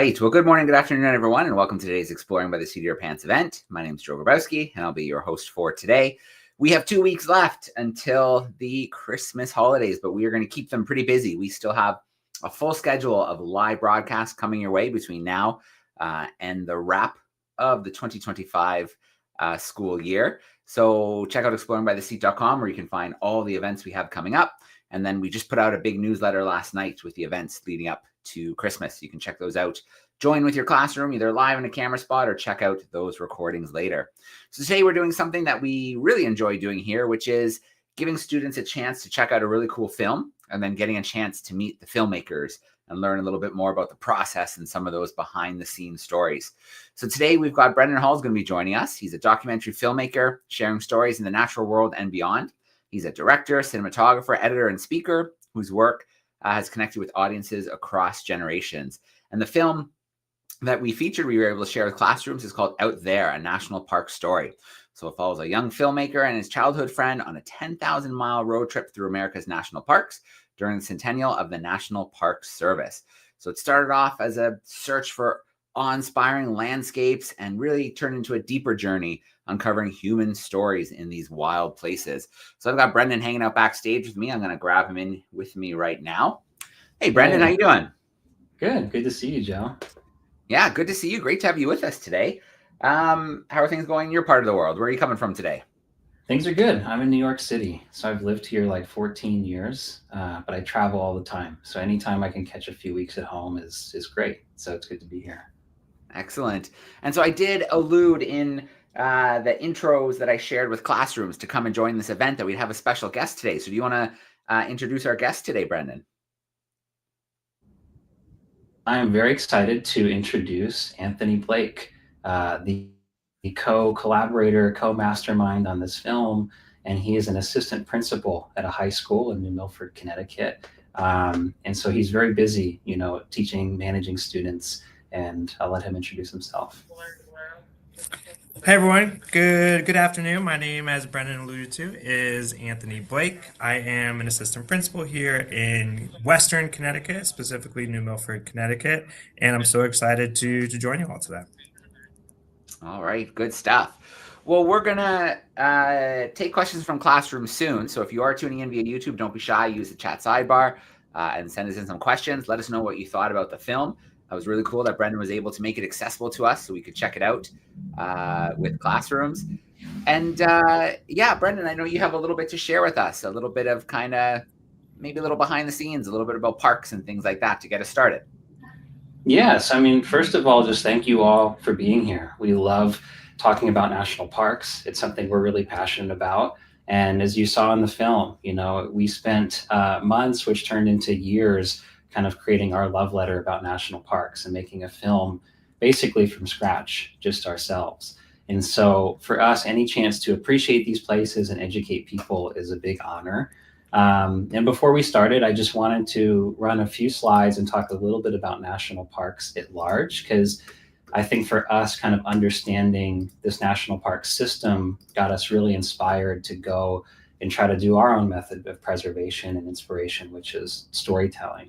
right. Well, good morning, good afternoon, everyone, and welcome to today's Exploring by the Seat of Your Pants event. My name is Joe Grabowski, and I'll be your host for today. We have 2 weeks left until the Christmas holidays, but we are going to keep them pretty busy. We still have a full schedule of live broadcasts coming your way between now and the wrap of the 2025 school year. So check out exploringbytheseat.com where you can find all the events we have coming up. And then we just put out a big newsletter last night with the events leading up to Christmas. You can check those out. Join with your classroom, either live in a camera spot or check out those recordings later. So today we're doing something that we really enjoy doing here, which is giving students a chance to check out a really cool film and then getting a chance to meet the filmmakers and learn a little bit more about the process and some of those behind the scenes stories. So today we've got Brendan Hall is going to be joining us. He's a documentary filmmaker sharing stories in the natural world and beyond. He's a director, cinematographer, editor, and speaker whose work has connected with audiences across generations. And the film that we featured, we were able to share with classrooms, is called Out There, a National Park Story. So it follows a young filmmaker and his childhood friend on a 10,000-mile road trip through America's national parks during the centennial of the National Park Service. So it started off as a search for awe-inspiring landscapes and really turned into a deeper journey uncovering human stories in these wild places. So I've got Brendan hanging out backstage with me. I'm going to grab him in with me right now. Hey, Brendan, how you doing? Good. Good to see you, Joe. Yeah, good to see you. Great to have you with us today. How are things going in your part of the world? Where are you coming from today? Things are good. I'm in New York City, so I've lived here like 14 years, but I travel all the time. So anytime I can catch a few weeks at home is great. So it's good to be here. Excellent. And so I did allude in the intros that I shared with classrooms to come and join this event that we'd have a special guest today. So do you want to introduce our guest today, Brendan? I am very excited to introduce Anthony Blake, the co-collaborator, co-mastermind on this film, and he is an assistant principal at a high school in New Milford, Connecticut. And so he's very busy, teaching, managing students, and I'll let him introduce himself. Hey everyone, good afternoon. My name, as Brendan alluded to, is Anthony Blake. I am an assistant principal here in Western Connecticut, specifically New Milford, Connecticut, and I'm so excited to join you all today. All right, good stuff. Well, we're going to take questions from classrooms soon. So if you are tuning in via YouTube, don't be shy. Use the chat sidebar and send us in some questions. Let us know what you thought about the film. It was really cool that Brendan was able to make it accessible to us so we could check it out with classrooms. And yeah, Brendan, I know you have a little bit to share with us, a little bit of kind of maybe a little behind the scenes, a little bit about parks and things like that to get us started. Yes, I mean, first of all, just thank you all for being here. We love talking about national parks. It's something we're really passionate about. And as you saw in the film, we spent months, which turned into years, kind of creating our love letter about national parks and making a film basically from scratch, just ourselves. And so for us, any chance to appreciate these places and educate people is a big honor. And before we started, I just wanted to run a few slides and talk a little bit about national parks at large, because I think for us, kind of understanding this national park system got us really inspired to go and try to do our own method of preservation and inspiration, which is storytelling.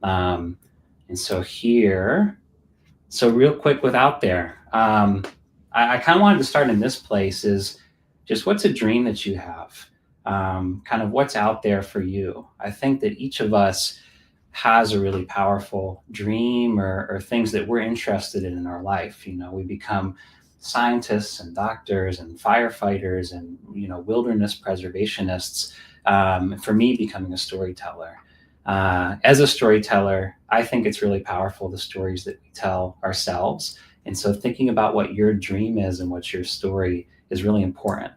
And so here, so real quick with Out There, I kind of wanted to start in this place is just what's a dream that you have? Kind of what's out there for you. I think that each of us has a really powerful dream or things that we're interested in our life. We become scientists and doctors and firefighters and, wilderness preservationists. For me, becoming a storyteller. As a storyteller, I think it's really powerful, the stories that we tell ourselves. And so thinking about what your dream is and what's your story is really important.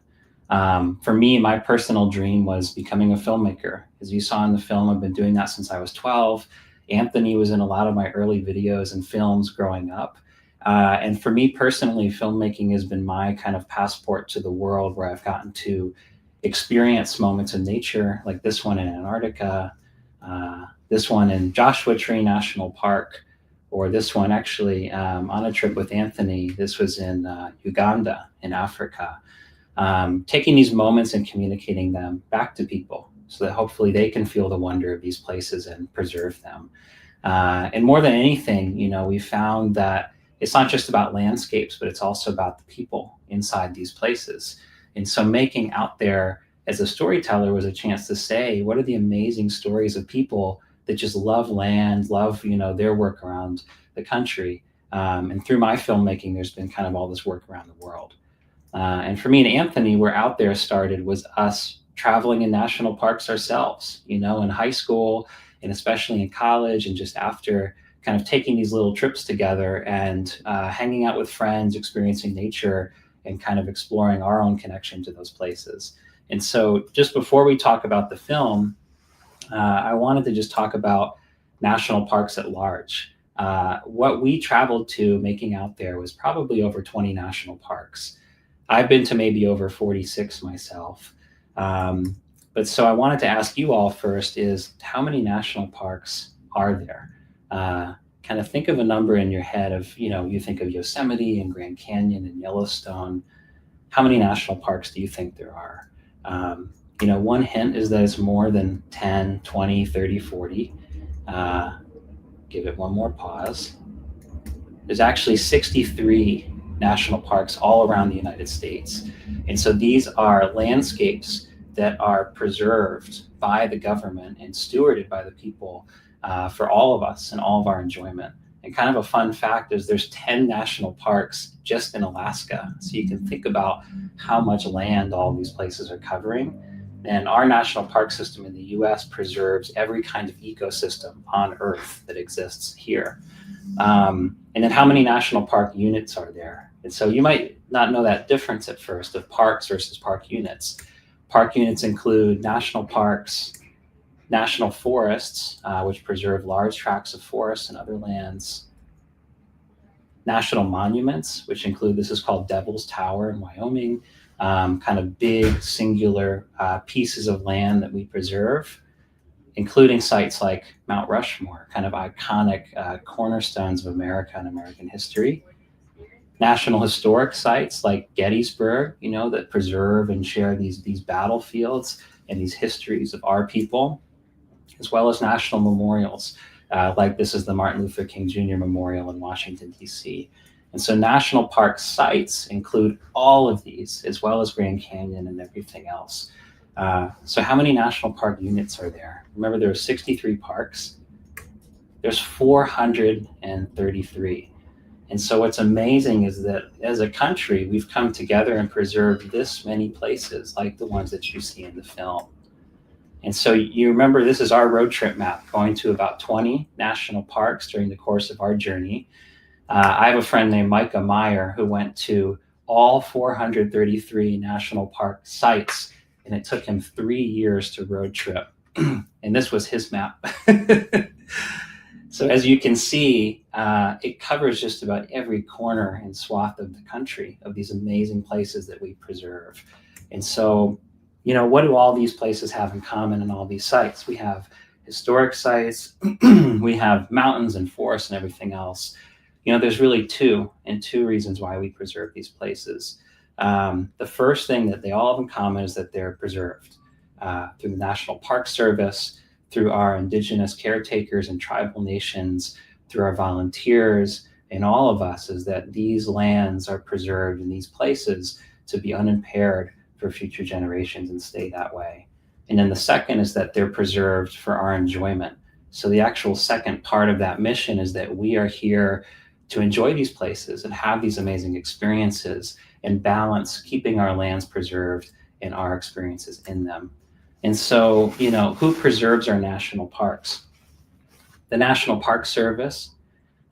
For me, my personal dream was becoming a filmmaker. As you saw in the film, I've been doing that since I was 12. Anthony was in a lot of my early videos and films growing up. And for me personally, filmmaking has been my kind of passport to the world, where I've gotten to experience moments in nature, like this one in Antarctica, this one in Joshua Tree National Park, or this one actually on a trip with Anthony. This was in Uganda in Africa. Taking these moments and communicating them back to people so that hopefully they can feel the wonder of these places and preserve them. And more than anything, we found that it's not just about landscapes, but it's also about the people inside these places. And so making Out There as a storyteller was a chance to say, what are the amazing stories of people that just love land, love, their work around the country. And through my filmmaking, there's been kind of all this work around the world. And for me and Anthony, where Out There started was us traveling in national parks ourselves, in high school and especially in college, and just after kind of taking these little trips together and hanging out with friends, experiencing nature, and kind of exploring our own connection to those places. And so just before we talk about the film, I wanted to just talk about national parks at large. What we traveled to making Out There was probably over 20 national parks. I've been to maybe over 46 myself. But so I wanted to ask you all first is how many national parks are there? Kind of think of a number in your head of, you think of Yosemite and Grand Canyon and Yellowstone. How many national parks do you think there are? One hint is that it's more than 10, 20, 30, 40. Give it one more pause. There's actually 63 national parks all around the United States. And so these are landscapes that are preserved by the government and stewarded by the people for all of us and all of our enjoyment. And kind of a fun fact is there's 10 national parks just in Alaska. So you can think about how much land all these places are covering. And our national park system in the US preserves every kind of ecosystem on Earth that exists here. And then how many national park units are there? And so you might not know that difference at first of parks versus park units. Park units include national parks, national forests, which preserve large tracts of forests and other lands, national monuments, which include, this is called Devil's Tower in Wyoming, kind of big singular pieces of land that we preserve, including sites like Mount Rushmore, kind of iconic cornerstones of America and American history. National historic sites like Gettysburg, that preserve and share these battlefields and these histories of our people, as well as national memorials, like this is the Martin Luther King Jr. Memorial in Washington, D.C. And so national park sites include all of these, as well as Grand Canyon and everything else. So how many national park units are there? Remember, there are 63 parks. There's 433. And so what's amazing is that as a country, we've come together and preserved this many places like the ones that you see in the film. And so you remember, this is our road trip map, going to about 20 national parks during the course of our journey. I have a friend named Micah Meyer who went to all 433 national park sites, and it took him 3 years to road trip. And this was his map. So as you can see, it covers just about every corner and swath of the country of these amazing places that we preserve. And so, what do all these places have in common in all these sites? We have historic sites, we have mountains and forests and everything else. There's really two reasons why we preserve these places. The first thing that they all have in common is that they're preserved through the National Park Service, through our indigenous caretakers and tribal nations, through our volunteers, and all of us, is that these lands are preserved in these places to be unimpaired for future generations and stay that way. And then the second is that they're preserved for our enjoyment. So the actual second part of that mission is that we are here to enjoy these places and have these amazing experiences and balance keeping our lands preserved and our experiences in them. And so, who preserves our national parks? The National Park Service,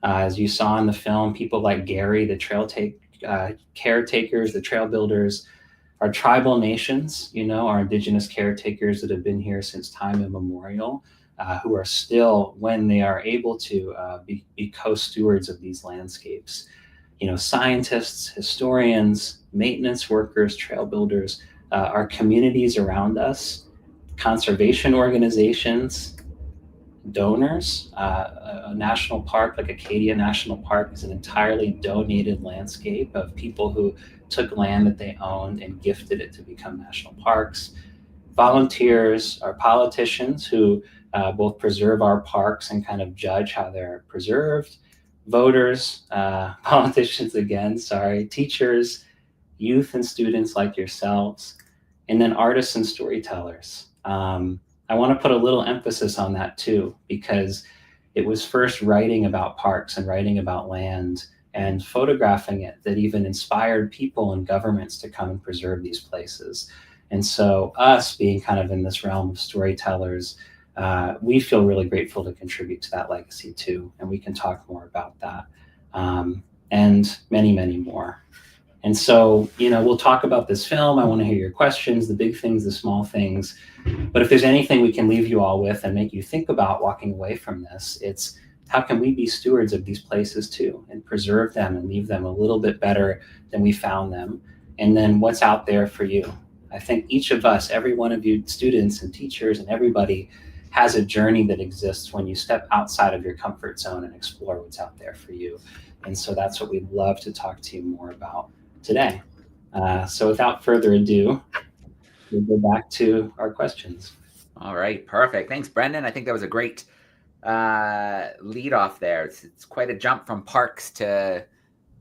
as you saw in the film, people like Gary, the caretakers, the trail builders, our tribal nations, our indigenous caretakers that have been here since time immemorial, who are still, when they are able to, be co-stewards of these landscapes. Scientists, historians, maintenance workers, trail builders, our communities around us, conservation organizations, donors. A national park like Acadia National Park is an entirely donated landscape of people who took land that they owned and gifted it to become national parks. Volunteers, our politicians who both preserve our parks and kind of judge how they're preserved. Voters, politicians again, sorry, teachers, youth and students like yourselves, and then artists and storytellers. I want to put a little emphasis on that too, because it was first writing about parks and writing about land and photographing it that even inspired people and governments to come and preserve these places. And so us being kind of in this realm of storytellers, we feel really grateful to contribute to that legacy too. And we can talk more about that, and many, many more. And so, we'll talk about this film. I want to hear your questions, the big things, the small things. But if there's anything we can leave you all with and make you think about walking away from this, it's how can we be stewards of these places too and preserve them and leave them a little bit better than we found them? And then what's out there for you? I think each of us, every one of you students and teachers and everybody has a journey that exists when you step outside of your comfort zone and explore what's out there for you. And so that's what we'd love to talk to you more about today. So without further ado, we'll go back to our questions. All right, perfect. Thanks, Brendan. I think that was a great lead off there. It's quite a jump from parks to,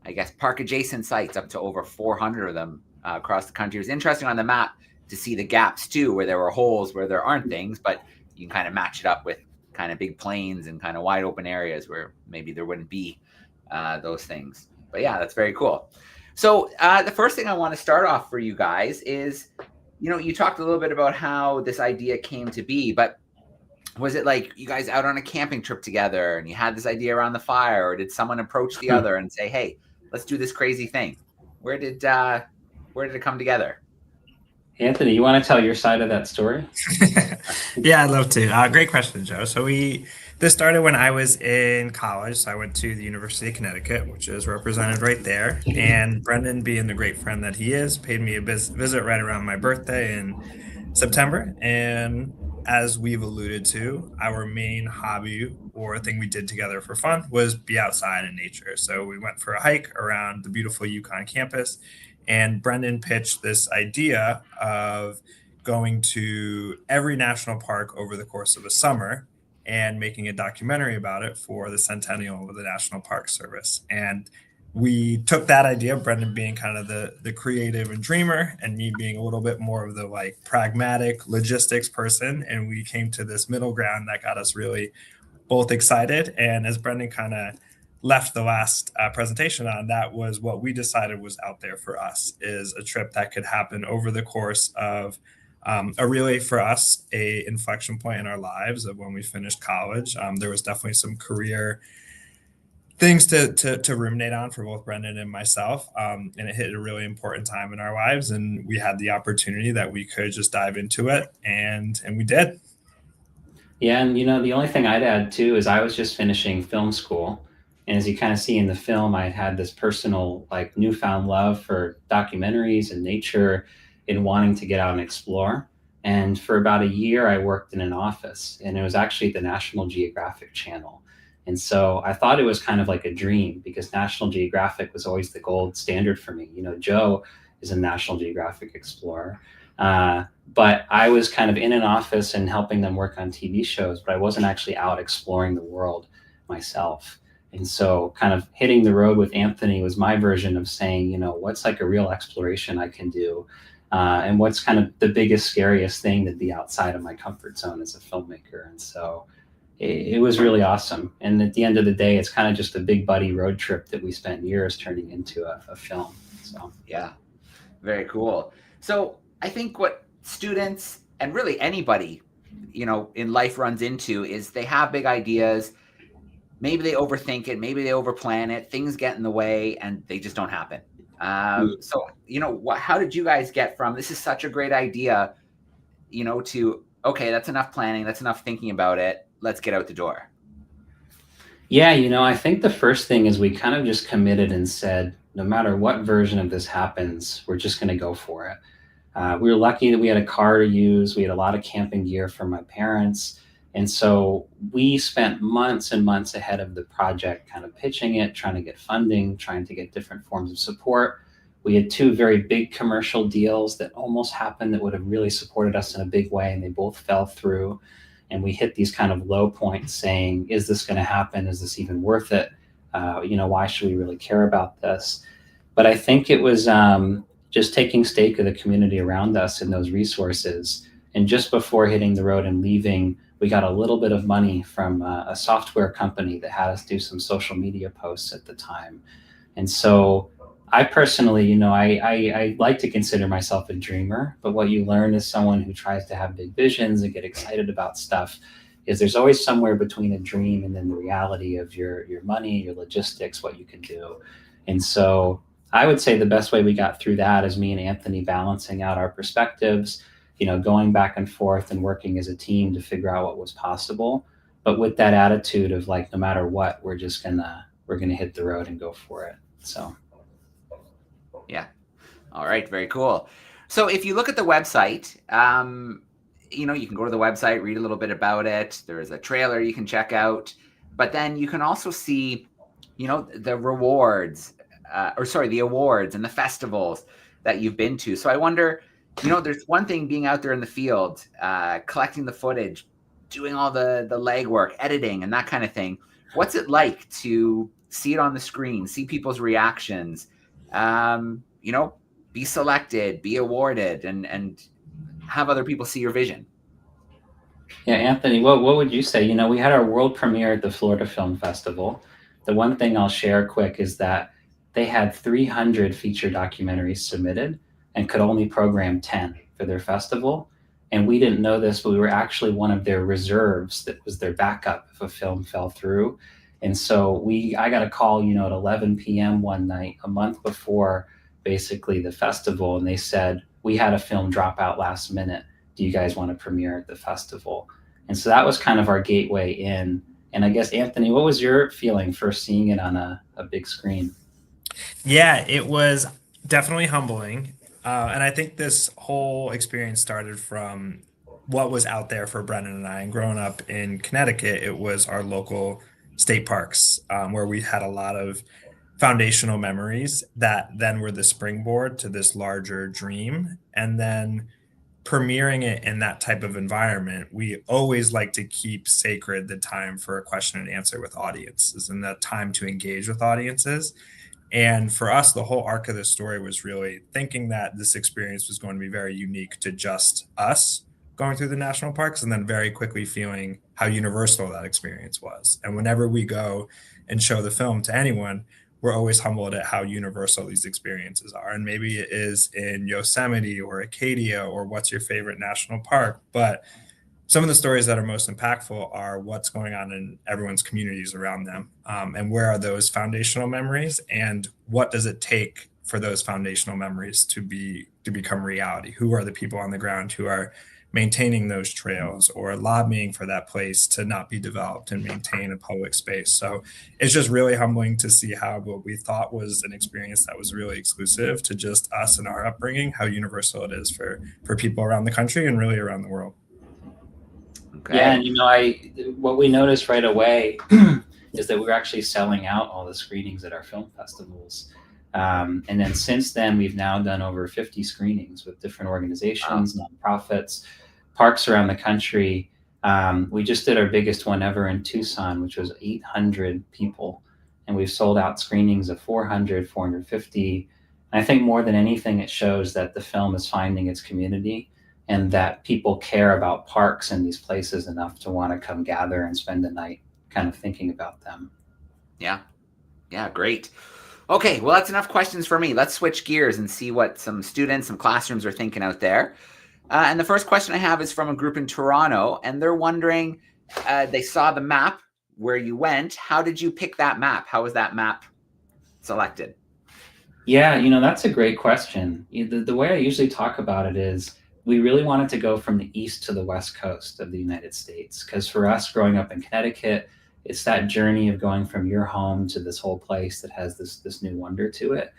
I guess, park adjacent sites, up to over 400 of them across the country. It was interesting on the map to see the gaps too, where there were holes where there aren't things, but you can kind of match it up with kind of big plains and kind of wide open areas where maybe there wouldn't be those things. But yeah, that's very cool. So the first thing I want to start off for you guys is, you talked a little bit about how this idea came to be, but was it like you guys out on a camping trip together and you had this idea around the fire, or did someone approach the other and say, hey, let's do this crazy thing? Where did it come together? Anthony, you want to tell your side of that story? Yeah, I'd love to. Great question, Joe. So this started when I was in college. So I went to the University of Connecticut, which is represented right there. And Brendan, being the great friend that he is, paid me a visit right around my birthday in September. And as we've alluded to, our main hobby or thing we did together for fun was be outside in nature. So we went for a hike around the beautiful UConn campus, and Brendan pitched this idea of going to every national park over the course of a summer and making a documentary about it for the centennial of the National Park Service. And we took that idea, Brendan being kind of the creative and dreamer, and me being a little bit more of the pragmatic logistics person. And we came to this middle ground that got us really both excited. And as Brendan kind of left the last presentation on, that was what we decided was out there for us, is a trip that could happen over the course of for us, a inflection point in our lives of when we finished college. There was definitely some career things to ruminate on for both Brendan and myself. And it hit a really important time in our lives. And we had the opportunity that we could just dive into it. And we did. Yeah. And, the only thing I'd add too is I was just finishing film school. And as you kind of see in the film, I had this personal, newfound love for documentaries and nature and wanting to get out and explore. And for about a year, I worked in an office, and it was actually the National Geographic Channel. And so I thought it was kind of like a dream, because National Geographic was always the gold standard for me. Joe is a National Geographic explorer. But I was kind of in an office and helping them work on TV shows, but I wasn't actually out exploring the world myself. And so kind of hitting the road with Anthony was my version of saying, what's like a real exploration I can do? And what's kind of the biggest, scariest thing to be outside of my comfort zone as a filmmaker. And so it was really awesome. And at the end of the day, it's kind of just a big buddy road trip that we spent years turning into a film. So, yeah, very cool. So I think what students and really anybody, in life runs into is they have big ideas. Maybe they overthink it. Maybe they overplan it. Things get in the way and they just don't happen. So, how did you guys get from, this is such a great idea, to, okay, that's enough planning. That's enough thinking about it. Let's get out the door. Yeah. I think the first thing is we kind of just committed and said, no matter what version of this happens, we're just going to go for it. We were lucky that we had a car to use. We had a lot of camping gear from my parents. And so we spent months and months ahead of the project kind of pitching it, trying to get funding, trying to get different forms of support. We had 2 very big commercial deals that almost happened that would have really supported us in a big way, and they both fell through. And we hit these kind of low points saying, is this going to happen? Is this even worth it? Why should we really care about this? But I think it was just taking stake of the community around us and those resources. And just before hitting the road and leaving, we got a little bit of money from a software company that had us do some social media posts at the time. And so I personally, I like to consider myself a dreamer, but what you learn as someone who tries to have big visions and get excited about stuff is there's always somewhere between a dream and then the reality of your money, your logistics, what you can do. And so I would say the best way we got through that is me and Anthony balancing out our perspectives, going back and forth and working as a team to figure out what was possible. But with that attitude of like, no matter what, we're gonna hit the road and go for it. So. Yeah. All right. Very cool. So if you look at the website, you can go to the website, read a little bit about it. There's a trailer you can check out, but then you can also see, the rewards, the awards and the festivals that you've been to. So I wonder, there's one thing being out there in the field, collecting the footage, doing all the legwork, editing and that kind of thing. What's it like to see it on the screen, see people's reactions, be selected, be awarded, and have other people see your vision? Yeah, Anthony, what would you say? We had our world premiere at the Florida Film Festival. The one thing I'll share quick is that they had 300 feature documentaries submitted and could only program 10 for their festival. And we didn't know this, but we were actually one of their reserves that was their backup if a film fell through. And so I got a call, at 11 p.m. one night, a month before basically the festival, and they said, we had a film drop out last minute. Do you guys want to premiere at the festival? And so that was kind of our gateway in. And I guess, Anthony, what was your feeling first seeing it on a big screen? Yeah, it was definitely humbling. And I think this whole experience started from what was out there for Brennan and I. And growing up in Connecticut, it was our local state parks, where we had a lot of foundational memories that then were the springboard to this larger dream. And then premiering it in that type of environment, we always like to keep sacred the time for a question and answer with audiences and the time to engage with audiences. And for us, the whole arc of the story was really thinking that this experience was going to be very unique to just us going through the national parks, and then very quickly feeling how universal that experience was. And whenever we go and show the film to anyone, we're always humbled at how universal these experiences are. And maybe it is in Yosemite or Acadia or what's your favorite national park, but some of the stories that are most impactful are what's going on in everyone's communities around them, and where are those foundational memories, and what does it take for those foundational memories to become reality? Who are the people on the ground who are maintaining those trails or lobbying for that place to not be developed and maintain a public space? So it's just really humbling to see how what we thought was an experience that was really exclusive to just us and our upbringing, how universal it is for people around the country and really around the world. Okay. Yeah, and what we noticed right away is that we were actually selling out all the screenings at our film festivals. And then since then, we've now done over 50 screenings with different organizations, nonprofits, parks around the country. We just did our biggest one ever in Tucson, which was 800 people. And we've sold out screenings of 400, 450. And I think more than anything, it shows that the film is finding its community and that people care about parks and these places enough to want to come gather and spend the night kind of thinking about them. Yeah. Yeah, great. Okay, well, that's enough questions for me. Let's switch gears and see what some students, some classrooms are thinking out there. And the first question I have is from a group in Toronto, and they're wondering, they saw the map where you went. How did you pick that map? How was that map selected? Yeah, that's a great question. The way I usually talk about it is we really wanted to go from the east to the west coast of the United States, because for us growing up in Connecticut, it's that journey of going from your home to this whole place that has this new wonder to it.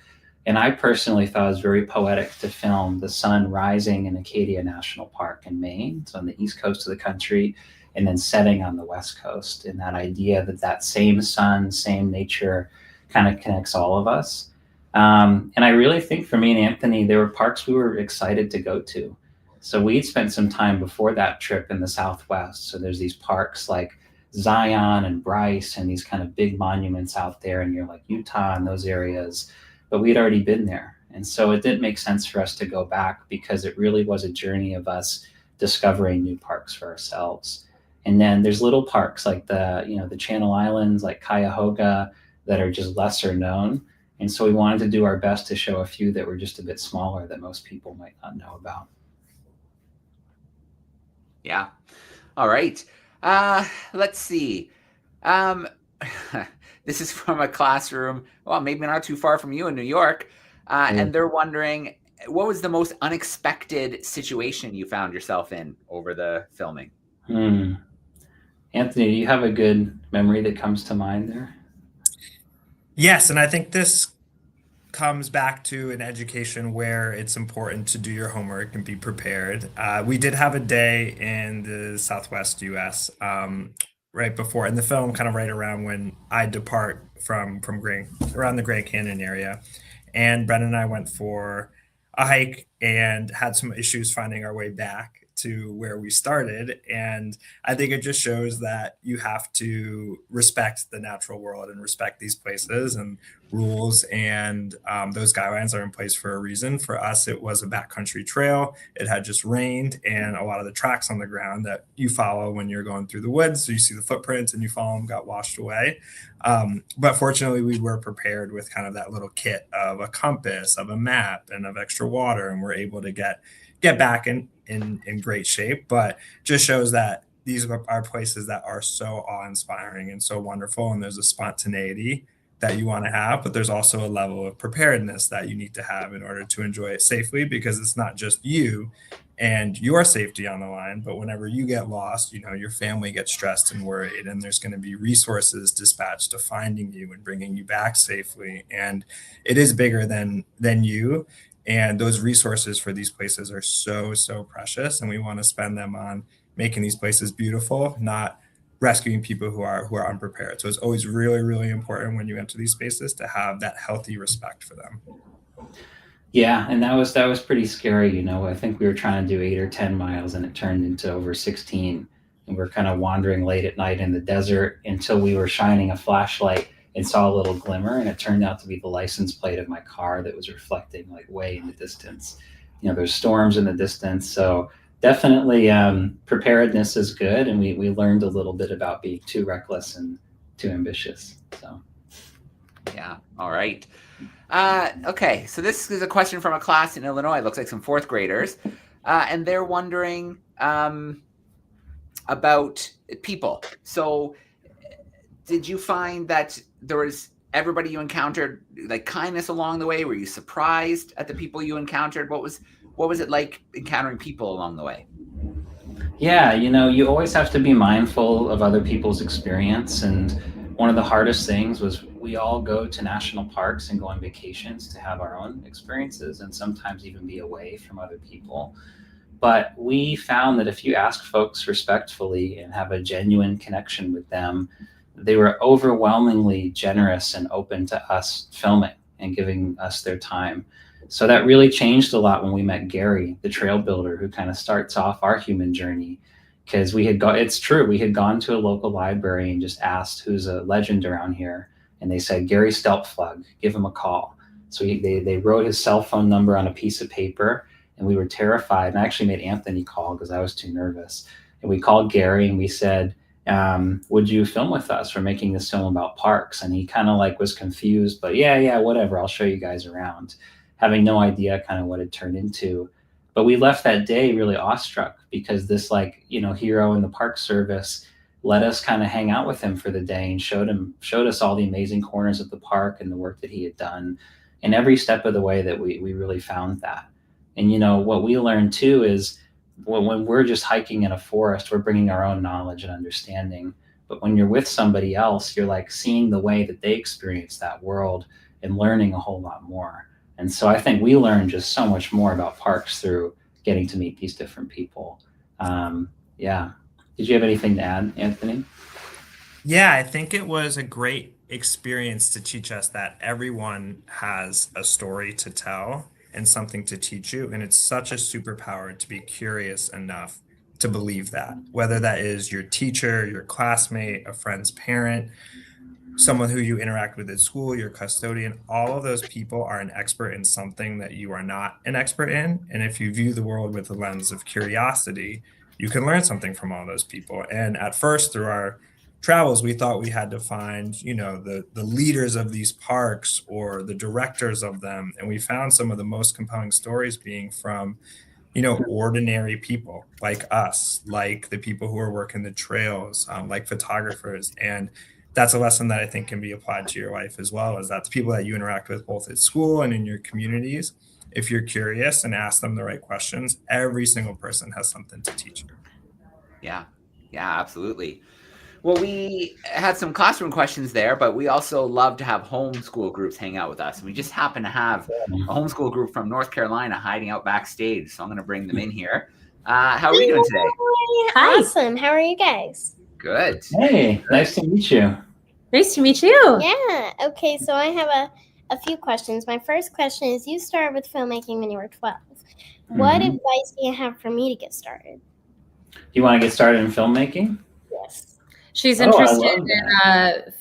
And I personally thought it was very poetic to film the sun rising in Acadia National Park in Maine, so on the east coast of the country, and then setting on the west coast. And that idea that same sun, same nature kind of connects all of us. And I really think for me and Anthony, there were parks we were excited to go to. So we'd spent some time before that trip in the Southwest. So there's these parks like Zion and Bryce and these kind of big monuments out there, and you're like Utah and those areas. But we'd already been there. And so it didn't make sense for us to go back because it really was a journey of us discovering new parks for ourselves. And then there's little parks like the Channel Islands, like Cuyahoga, that are just lesser known. And so we wanted to do our best to show a few that were just a bit smaller that most people might not know about. Yeah. All right. Let's see. This is from a classroom, well, maybe not too far from you in New York. And they're wondering, what was the most unexpected situation you found yourself in over the filming? Anthony, do you have a good memory that comes to mind there? Yes, and I think this comes back to an education where it's important to do your homework and be prepared. We did have a day in the Southwest US right before in the film, kind of right around when I depart from around the Grand Canyon area. And Brennan and I went for a hike and had some issues finding our way back to where we started. And I think it just shows that you have to respect the natural world and respect these places and rules. And those guidelines are in place for a reason. For us, it was a backcountry trail. It had just rained, and a lot of the tracks on the ground that you follow when you're going through the woods, so you see the footprints and you follow them, got washed away. But fortunately, we were prepared with kind of that little kit of a compass, of a map, and of extra water, and we're able to get back in great shape. But just shows that these are places that are so awe-inspiring and so wonderful, and there's a spontaneity that you want to have, but there's also a level of preparedness that you need to have in order to enjoy it safely, because it's not just you and your safety on the line, but whenever you get lost, your family gets stressed and worried, and there's going to be resources dispatched to finding you and bringing you back safely. And it is bigger than you. And those resources for these places are so, so precious. And we want to spend them on making these places beautiful, not rescuing people who are unprepared. So it's always really, really important when you enter these spaces to have that healthy respect for them. Yeah, and that was pretty scary. I think we were trying to do 8 or 10 miles, and it turned into over 16. And we're kind of wandering late at night in the desert until we were shining a flashlight and saw a little glimmer, and it turned out to be the license plate of my car that was reflecting like way in the distance. There's storms in the distance, so definitely preparedness is good, and we learned a little bit about being too reckless and too ambitious. So yeah. All right. Okay, so this is a question from a class in Illinois. It looks like some fourth graders, and they're wondering about people. So did you find that there was everybody you encountered like kindness along the way? Were you surprised at the people you encountered? What was it like encountering people along the way? Yeah, you always have to be mindful of other people's experience. And one of the hardest things was we all go to national parks and go on vacations to have our own experiences and sometimes even be away from other people. But we found that if you ask folks respectfully and have a genuine connection with them, they were overwhelmingly generous and open to us filming and giving us their time. So that really changed a lot when we met Gary, the trail builder, who kind of starts off our human journey. Because it's true, we had gone to a local library and just asked who's a legend around here. And they said, Gary Stelpflug, give him a call. So they wrote his cell phone number on a piece of paper, and we were terrified. And I actually made Anthony call because I was too nervous. And we called Gary and we said, would you film with us? We're making this film about parks. And he kind of like was confused, but yeah, whatever, I'll show you guys around, having no idea kind of what it turned into. But we left that day really awestruck because this hero in the Park Service let us kind of hang out with him for the day and showed us all the amazing corners of the park and the work that he had done. And every step of the way that we really found that. And what we learned too is when we're just hiking in a forest, we're bringing our own knowledge and understanding. But when you're with somebody else, you're like seeing the way that they experience that world and learning a whole lot more. And so I think we learned just so much more about parks through getting to meet these different people. Yeah. Did you have anything to add, Anthony? Yeah, I think it was a great experience to teach us that everyone has a story to tell. and something to teach you. And it's such a superpower to be curious enough to believe that, whether that is your teacher, your classmate, a friend's parent, someone who you interact with at school, your custodian, all of those people are an expert in something that you are not an expert in. And if you view the world with a lens of curiosity, you can learn something from all those people. And at first, through our travels, we thought we had to find, the leaders of these parks or the directors of them. And we found some of the most compelling stories being from ordinary people like us, like the people who are working the trails, like photographers. And that's a lesson that I think can be applied to your life as well, is that the people that you interact with both at school and in your communities, if you're curious and ask them the right questions, every single person has something to teach you. Yeah, absolutely. Well, we had some classroom questions there, but we also love to have homeschool groups hang out with us. And we just happen to have a homeschool group from North Carolina hiding out backstage. So I'm going to bring them in here. How are we doing today? Hi. Awesome. How are you guys? Good. Hey, nice to meet you. Nice to meet you. Yeah. Okay, so I have a few questions. My first question is, you started with filmmaking when you were 12. What advice do you have for me to get started? You want to get started in filmmaking? Yes. She's interested in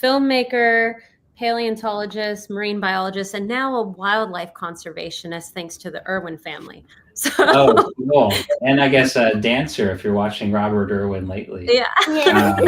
filmmaker, paleontologist, marine biologist, and now a wildlife conservationist, thanks to the Irwin family. So. Oh, cool. And I guess a dancer if you're watching Robert Irwin lately. Yeah.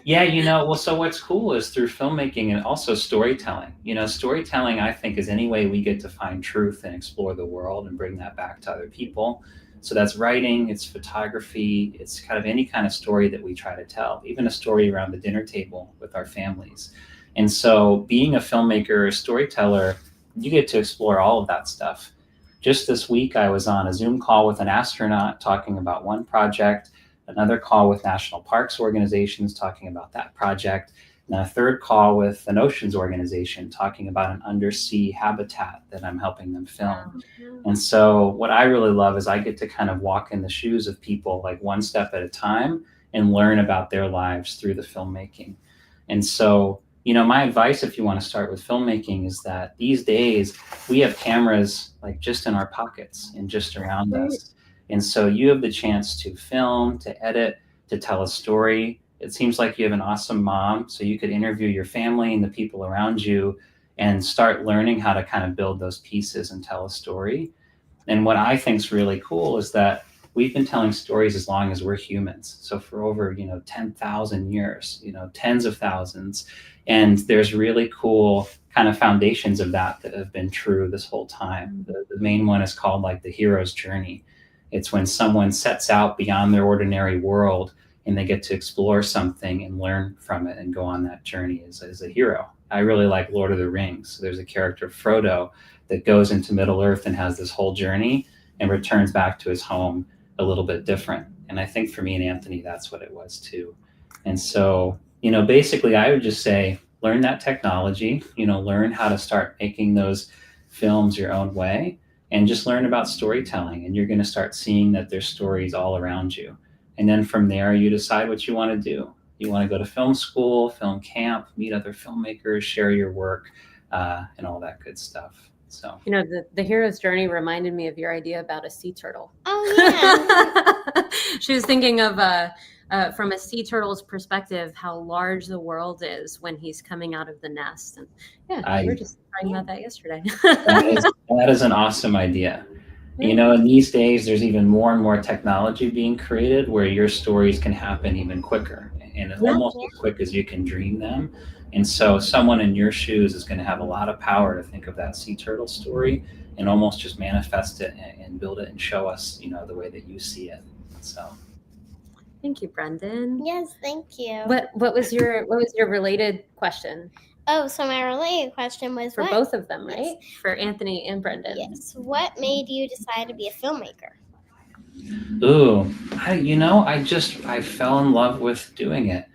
Yeah, so what's cool is through filmmaking and also storytelling. Storytelling, I think, is any way we get to find truth and explore the world and bring that back to other people. So that's writing, it's photography, it's kind of any kind of story that we try to tell, even a story around the dinner table with our families. And so being a filmmaker or a storyteller, you get to explore all of that stuff. Just this week, I was on a Zoom call with an astronaut talking about one project, another call with national parks organizations talking about that project, and a third call with an oceans organization talking about an undersea habitat that I'm helping them film. And so what I really love is I get to kind of walk in the shoes of people, like one step at a time, and learn about their lives through the filmmaking. And so, my advice if you want to start with filmmaking is that these days we have cameras like just in our pockets and just around us. And so you have the chance to film, to edit, to tell a story. It seems like you have an awesome mom, so you could interview your family and the people around you and start learning how to kind of build those pieces and tell a story. And what I think is really cool is that we've been telling stories as long as we're humans. So for over, 10,000 years, tens of thousands. And there's really cool kind of foundations of that have been true this whole time. The main one is called like the hero's journey. It's when someone sets out beyond their ordinary world and they get to explore something and learn from it and go on that journey as a hero. I really like Lord of the Rings. There's a character, Frodo, that goes into Middle Earth and has this whole journey and returns back to his home a little bit different. And I think for me and Anthony, that's what it was too. And so, basically I would just say, learn that technology, learn how to start making those films your own way, and just learn about storytelling. And you're going to start seeing that there's stories all around you. And then from there, you decide what you want to do. You want to go to film school, film camp, meet other filmmakers, share your work, and all that good stuff. So, the hero's journey reminded me of your idea about a sea turtle. Oh, yeah. She was thinking of from a sea turtle's perspective, how large the world is when he's coming out of the nest. And we were just talking about that yesterday. that is an awesome idea. In these days, there's even more and more technology being created where your stories can happen even quicker and almost as quick as you can dream them. And so someone in your shoes is going to have a lot of power to think of that sea turtle story and almost just manifest it and build it and show us, the way that you see it. So. Thank you, Brendan. Yes, thank you. What was your related question? Oh, so my related question was for both of them, right? Yes. For Anthony and Brendan. Yes. What made you decide to be a filmmaker? Ooh, I fell in love with doing it.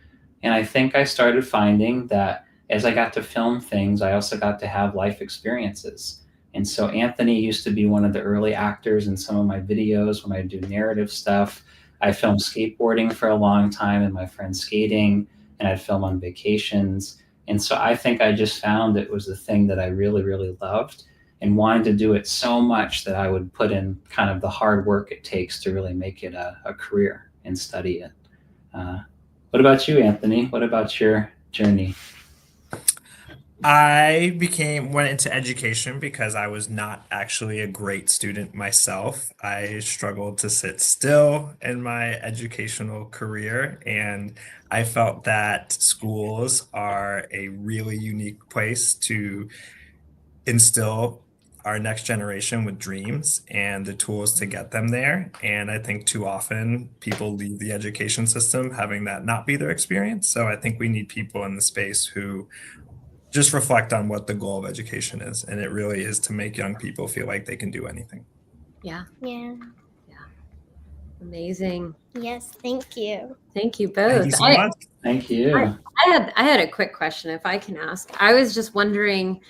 And I think I started finding that as I got to film things, I also got to have life experiences. And so Anthony used to be one of the early actors in some of my videos when I do narrative stuff. I filmed skateboarding for a long time and my friends skating, and I'd film on vacations. And so I think I just found it was the thing that I really, really loved. and wanting to do it so much that I would put in kind of the hard work it takes to really make it a career and study it. What about you, Anthony? What about your journey? I went into education because I was not actually a great student myself. I struggled to sit still in my educational career, and I felt that schools are a really unique place to instill our next generation with dreams and the tools to get them there. And I think too often people leave the education system having that not be their experience. So I think we need people in the space who just reflect on what the goal of education is. And it really is to make young people feel like they can do anything. Yeah. Yeah. Amazing. Yes. Thank you. Thank you both. Thank you so much. Thank you. I had a quick question, if I can ask. I was just wondering,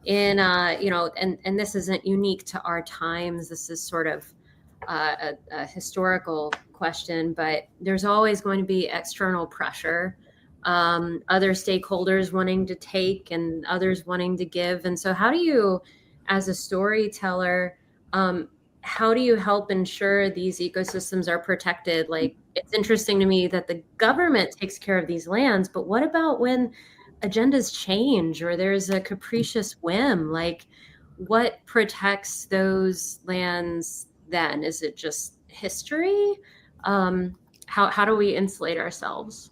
in and this isn't unique to our times. This is sort of a historical question, but there's always going to be external pressure, other stakeholders wanting to take and others wanting to give. And so, how do you, as a storyteller, how do you help ensure these ecosystems are protected? Like, it's interesting to me that the government takes care of these lands, but what about when agendas change or there's a capricious whim? Like, what protects those lands then? Is it just history? How do we insulate ourselves?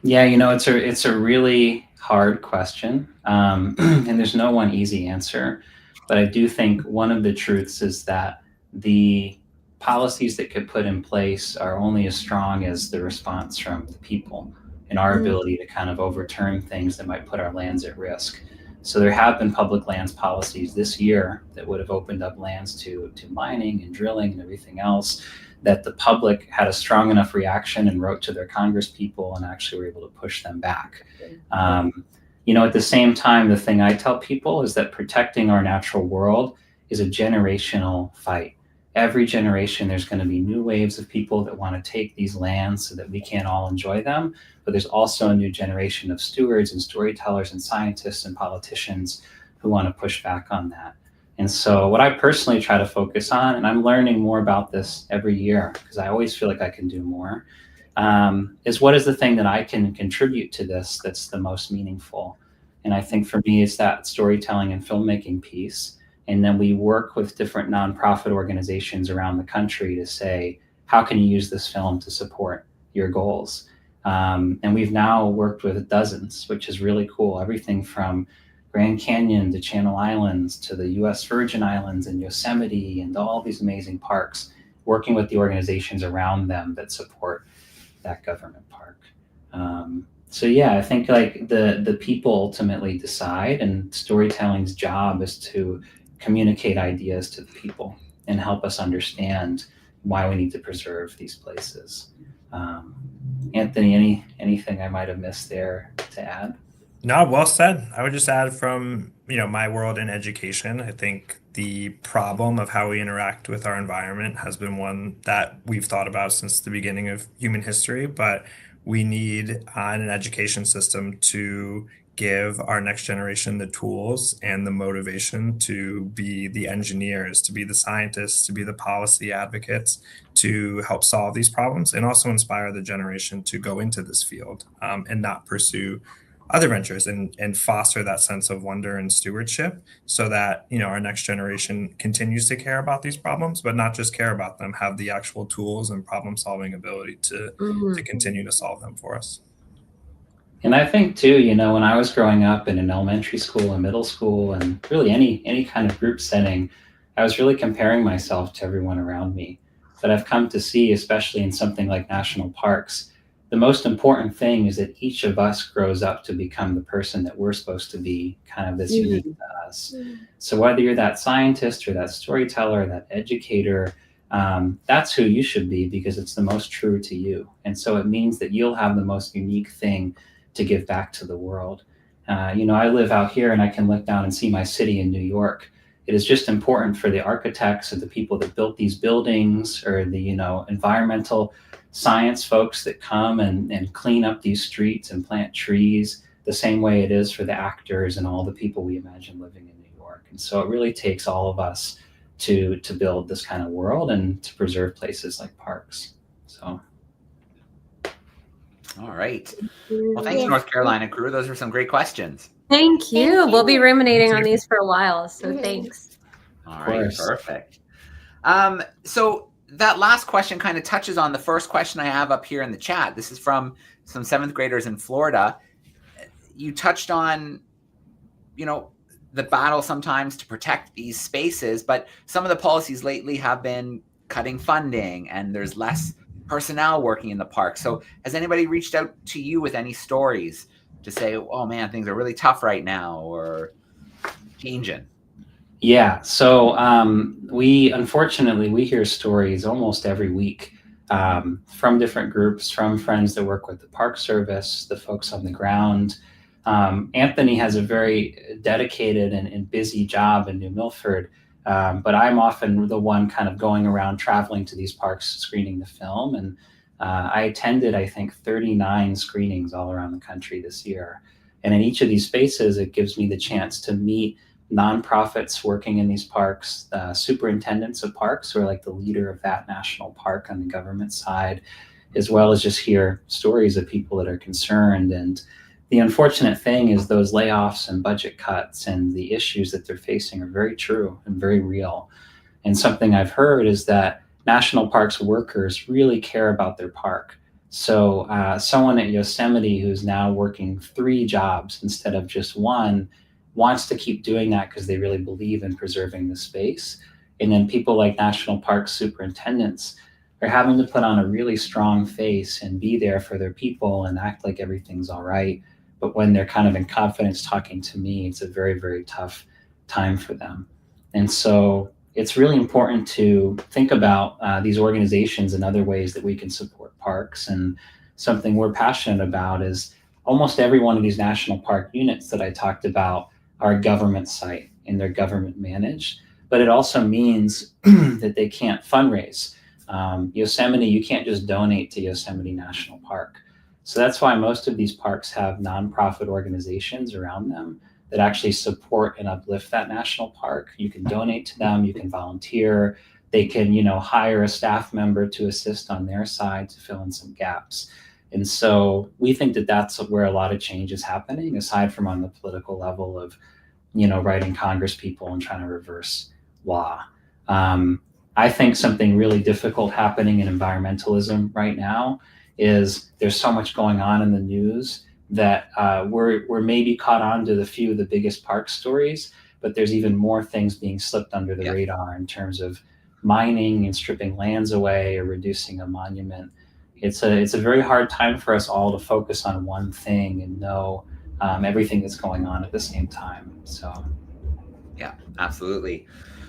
Yeah, it's a really hard question, and there's no one easy answer. But I do think one of the truths is that the policies that get put in place are only as strong as the response from the people and our ability to kind of overturn things that might put our lands at risk. So there have been public lands policies this year that would have opened up lands to mining and drilling and everything else, that the public had a strong enough reaction and wrote to their Congress people and actually were able to push them back. At the same time, the thing I tell people is that protecting our natural world is a generational fight. Every generation, there's going to be new waves of people that want to take these lands so that we can all enjoy them. But there's also a new generation of stewards and storytellers and scientists and politicians who want to push back on that. And so what I personally try to focus on, and I'm learning more about this every year because I always feel like I can do more, is what is the thing that I can contribute to this that's the most meaningful. And I think for me, it's that storytelling and filmmaking piece. And then we work with different nonprofit organizations around the country to say, how can you use this film to support your goals? And we've now worked with dozens, which is really cool. Everything from Grand Canyon to Channel Islands to the US Virgin Islands and Yosemite and all these amazing parks, working with the organizations around them that support that government park. So yeah, I think like the people ultimately decide, and storytelling's job is to communicate ideas to the people and help us understand why we need to preserve these places. Anthony, anything I might have missed there to add? No, well said. I would just add from, my world in education, I think the problem of how we interact with our environment has been one that we've thought about since the beginning of human history, but we need in an education system to give our next generation the tools and the motivation to be the engineers, to be the scientists, to be the policy advocates, to help solve these problems, and also inspire the generation to go into this field and not pursue other ventures, and foster that sense of wonder and stewardship so that our next generation continues to care about these problems, but not just care about them, have the actual tools and problem solving ability to continue to solve them for us. And I think too, when I was growing up in an elementary school and middle school and really any kind of group setting, I was really comparing myself to everyone around me. But I've come to see, especially in something like national parks, the most important thing is that each of us grows up to become the person that we're supposed to be, kind of that's unique to us. So whether you're that scientist or that storyteller, that educator, that's who you should be because it's the most true to you. And so it means that you'll have the most unique thing to give back to the world. I live out here and I can look down and see my city in New York. It is just important for the architects and the people that built these buildings, or the, environmental science folks that come and clean up these streets and plant trees, the same way it is for the actors and all the people we imagine living in New York. And so it really takes all of us to build this kind of world and to preserve places like parks. So. All right. Well, thanks, North Carolina crew. Those were some great questions. Thank you. Thank We'll be you. ruminating on these for a while. So thanks. All Of right, course. perfect. So that last question kind of touches on the first question I have up here in the chat. This is from some 7th graders in Florida. You touched on, you know, the battle sometimes to protect these spaces, but some of the policies lately have been cutting funding and there's less personnel working in the park. So has anybody reached out to you with any stories to say, oh man, things are really tough right now or changing? Yeah, so unfortunately we hear stories almost every week from different groups, from friends that work with the Park Service, the folks on the ground. Anthony has a very dedicated and busy job in New Milford, but I'm often the one kind of going around traveling to these parks, screening the film. And I attended, I think, 39 screenings all around the country this year. And in each of these spaces, it gives me the chance to meet nonprofits working in these parks, superintendents of parks, who are like the leader of that national park on the government side, as well as just hear stories of people that are concerned. And the unfortunate thing is those layoffs and budget cuts and the issues that they're facing are very true and very real. And something I've heard is that national parks workers really care about their park. So someone at Yosemite who's now working 3 jobs instead of just one wants to keep doing that because they really believe in preserving the space. And then people like national park superintendents are having to put on a really strong face and be there for their people and act like everything's all right. But when they're kind of in confidence talking to me, it's a very, very tough time for them. And so it's really important to think about these organizations and other ways that we can support parks. And something we're passionate about is almost every one of these national park units that I talked about are a government site and they're government managed, but it also means that they can't fundraise. Yosemite, you can't just donate to Yosemite National Park. So that's why most of these parks have nonprofit organizations around them that actually support and uplift that national park. You can donate to them, you can volunteer, they can, hire a staff member to assist on their side to fill in some gaps. And so we think that that's where a lot of change is happening, aside from on the political level of, writing Congress people and trying to reverse law. I think something really difficult happening in environmentalism right now is there's so much going on in the news that we're maybe caught on to the few of the biggest park stories, but there's even more things being slipped under the radar in terms of mining and stripping lands away or reducing a monument. It's a very hard time for us all to focus on one thing and know everything that's going on at the same time. So, yeah, absolutely.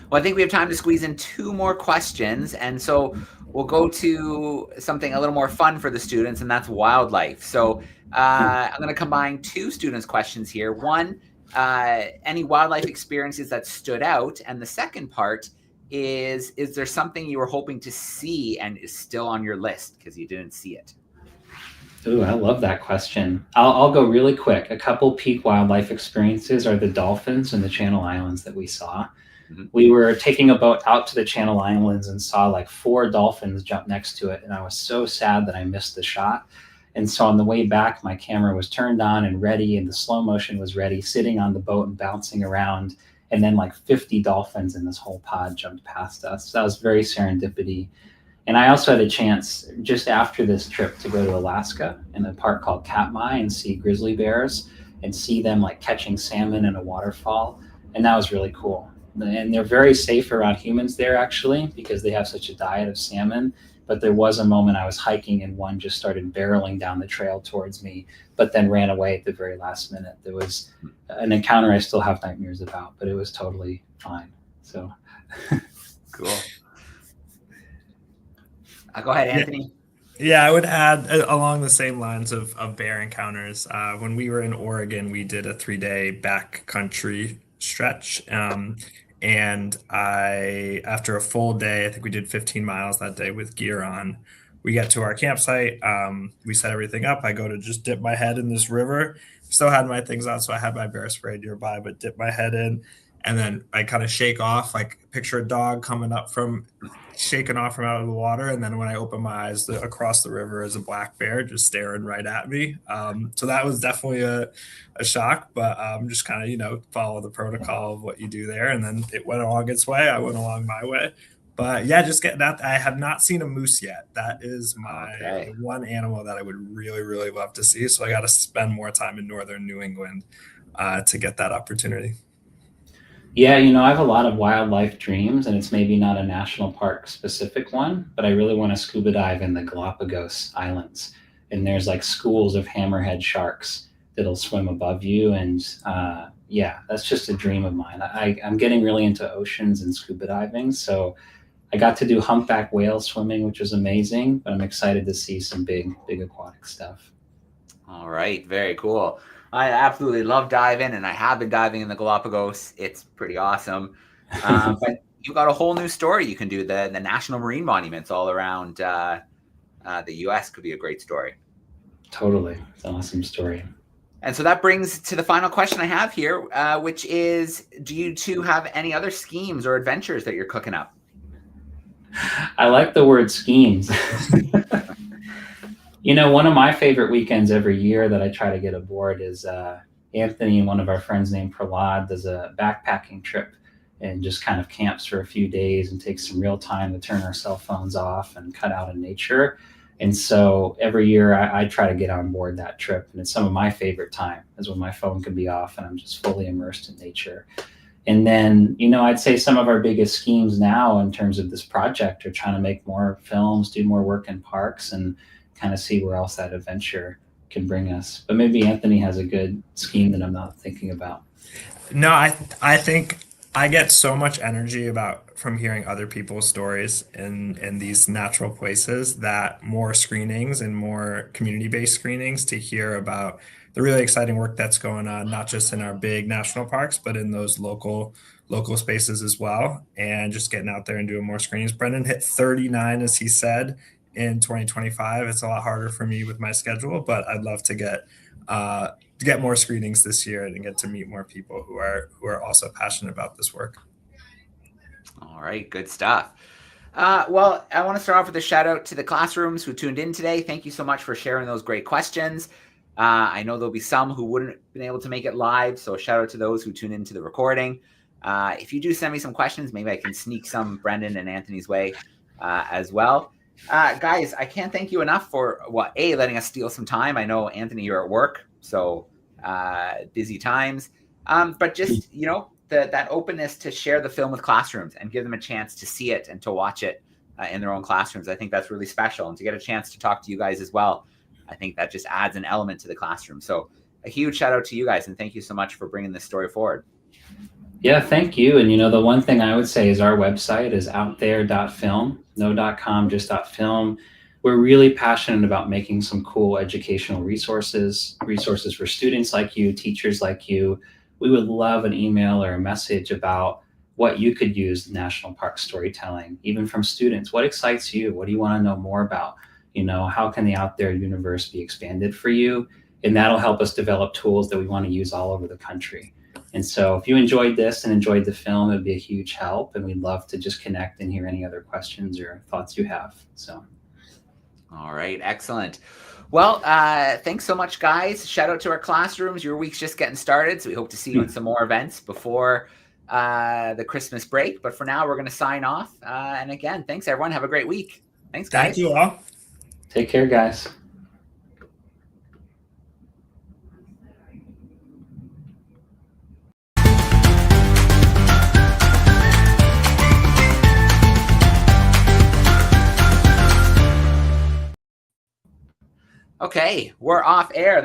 Well, I think we have time to squeeze in 2 more questions, and so we'll go to something a little more fun for the students, and that's wildlife. So I'm going to combine 2 students' questions here. One, any wildlife experiences that stood out, and the second part is there something you were hoping to see and is still on your list because you didn't see it? Ooh, I love that question. I'll go really quick. A couple peak wildlife experiences are the dolphins in the Channel Islands that we saw. Mm-hmm. We were taking a boat out to the Channel Islands and saw like 4 dolphins jump next to it. And I was so sad that I missed the shot. And so on the way back, my camera was turned on and ready, and the slow motion was ready, sitting on the boat and bouncing around. And then like 50 dolphins in this whole pod jumped past us. So that was very serendipity. And I also had a chance just after this trip to go to Alaska in a park called Katmai and see grizzly bears and see them like catching salmon in a waterfall. And that was really cool. And they're very safe around humans there actually, because they have such a diet of salmon. But there was a moment I was hiking and one just started barreling down the trail towards me, but then ran away at the very last minute. There was an encounter I still have nightmares about, but it was totally fine. So cool. Go ahead, Anthony. Yeah, I would add along the same lines of bear encounters. When we were in Oregon, we did a 3-day backcountry stretch. And after a full day, I think we did 15 miles that day with gear on. We get to our campsite. We set everything up. I go to just dip my head in this river. Still had my things on, so I had my bear spray nearby, but dipped my head in. and then I kind of shake off, like picture a dog shaking off from out of the water, and then when I open my eyes, across the river is a black bear just staring right at me. So that was definitely a shock, but just kind of follow the protocol of what you do there, and then it went along its way. I went along my way. But yeah, just getting that. I have not seen a moose yet. That is the one animal that I would really, really love to see. So I got to spend more time in northern New England to get that opportunity. Yeah, I have a lot of wildlife dreams, and it's maybe not a national park specific one, but I really want to scuba dive in the Galapagos Islands. And there's like schools of hammerhead sharks that'll swim above you. And yeah, that's just a dream of mine. I'm getting really into oceans and scuba diving. So I got to do humpback whale swimming, which was amazing, but I'm excited to see some big aquatic stuff. All right, very cool. I absolutely love diving, and I have been diving in the Galapagos. It's pretty awesome. But you got a whole new story you can do. The National Marine Monuments all around the U.S. could be a great story. Totally. It's an awesome story. And so that brings to the final question I have here, which is, do you two have any other schemes or adventures that you're cooking up? I like the word schemes. One of my favorite weekends every year that I try to get aboard is Anthony and one of our friends named Prahlad does a backpacking trip and just kind of camps for a few days and takes some real time to turn our cell phones off and cut out in nature. And so every year I try to get on board that trip. And it's some of my favorite time is when my phone can be off and I'm just fully immersed in nature. And then, I'd say some of our biggest schemes now in terms of this project are trying to make more films, do more work in parks, and kind of see where else that adventure can bring us. But maybe Anthony has a good scheme that I'm not thinking about. No, I think I get so much energy from hearing other people's stories in these natural places that more screenings and more community-based screenings to hear about the really exciting work that's going on, not just in our big national parks, but in those local spaces as well. And just getting out there and doing more screenings. Brendan hit 39, as he said, in 2025. It's a lot harder for me with my schedule, but I'd love to get more screenings this year and get to meet more people who are also passionate about this work. All right, good stuff. Well, I want to start off with a shout out to the classrooms who tuned in today. Thank you so much for sharing those great questions. I know there'll be some who wouldn't have been able to make it live, so shout out to those who tune into the recording. If you do send me some questions, maybe I can sneak some Brendan and Anthony's way as well. Guys, I can't thank you enough for letting us steal some time. I know, Anthony, you're at work, so busy times. But just, that openness to share the film with classrooms and give them a chance to see it and to watch it in their own classrooms. I think that's really special. And to get a chance to talk to you guys as well, I think that just adds an element to the classroom. So a huge shout out to you guys, and thank you so much for bringing this story forward. Yeah, thank you. And the one thing I would say is our website is outthere.film, no .com, just .film. We're really passionate about making some cool educational resources for students like you, teachers like you. We would love an email or a message about what you could use national park storytelling, even from students. What excites you? What do you want to know more about? How can the Out There universe be expanded for you? And that'll help us develop tools that we want to use all over the country. And so if you enjoyed this and enjoyed the film, it would be a huge help. And we'd love to just connect and hear any other questions or thoughts you have. So. All right. Excellent. Well, thanks so much, guys. Shout out to our classrooms. Your week's just getting started, so we hope to see you in some more events before the Christmas break. But for now, we're going to sign off. And again, thanks, everyone. Have a great week. Thanks, guys. Thank you all. Take care, guys. Okay, we're off air.